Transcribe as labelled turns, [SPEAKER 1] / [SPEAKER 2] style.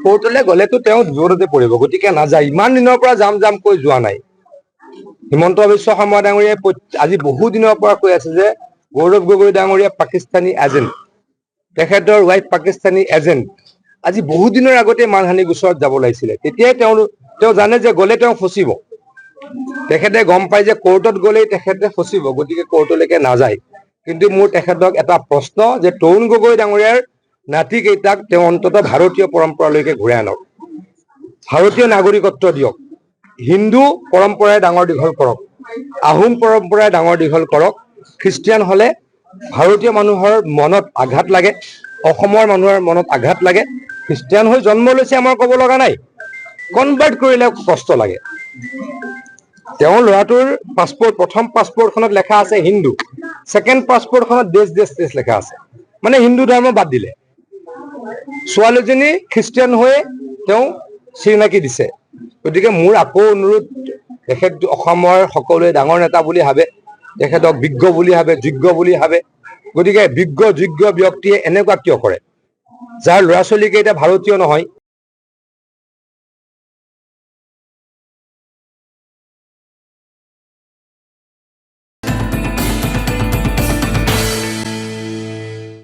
[SPEAKER 1] কোৰ্টলৈ গ'লেতো তেওঁ জোৰতে পৰিব, গতিকে নাযায়। ইমান দিনৰ পৰা যাম কৈ যোৱা নাই। হিমন্ত বিশ্ব শৰ্মা ডাঙৰীয়াই আজি বহু দিনৰ পৰা কৈ আছে যে গৌৰৱ গগৈ ডাঙৰীয়া পাকিস্তানী এজেণ্ট, তেখেতৰ ৱাইফ পাকিস্তানী এজেণ্ট। আজি বহু দিনৰ আগতে মানহানি গোচৰত যাব লাগিছিলে। তেতিয়াই তেওঁ জানে যে গ'লে তেওঁ ফচিব। তেখেতে গম পায় যে কোৰ্টত গ'লেই তেখেতে ফচিব, গতিকে কোৰ্টলৈকে নাযায়। কিন্তু মোৰ তেখেতক এটা প্ৰশ্ন যে তৰুণ গগৈ ডাঙৰীয়াৰ নাতিকেইটাক তেওঁ অন্ততঃ ভাৰতীয় পৰম্পৰালৈকে ঘূৰাই আনক, ভাৰতীয় নাগৰিকত্ব দিয়ক, হিন্দু পৰম্পৰাই ডাঙৰ দীঘল কৰক, আহোম পৰম্পৰাই ডাঙৰ দীঘল কৰক। খ্ৰীষ্টিয়ান হ'লে ভাৰতীয় মানুহৰ মনত আঘাত লাগে, অসমৰ মানুহৰ মনত আঘাত লাগে। খ্ৰীষ্টিয়ান হৈ জন্ম লৈছে আমাৰ ক'ব লগা নাই, কনভাৰ্ট কৰিলে কষ্ট লাগে। তেওঁৰ ল'ৰাটোৰ পাছপৰ্ট, প্ৰথম পাছপৰ্টখনত লেখা আছে হিন্দু, ছেকেণ্ড পাছপৰ্টখনত দেশ লেখা আছে, মানে হিন্দু ধৰ্ম বাদ দিলে। ছোৱালীজনী খ্ৰীষ্টিয়ান হৈয়ে তেওঁ চিনাকি দিছে। গতিকে মোৰ আকৌ অনুৰোধ, তেখেত অসমৰ সকলোৱে ডাঙৰ নেতা বুলি ভাবে, তেখেতক বিজ্ঞ বুলি ভাবে, যোগ্য বুলি ভাবে। গতিকে বিজ্ঞ যোগ্য ব্যক্তিয়ে এনেকুৱা কিয় কৰে? যাৰ ল'ৰা ছোৱালীকেইটা ভাৰতীয় নহয়,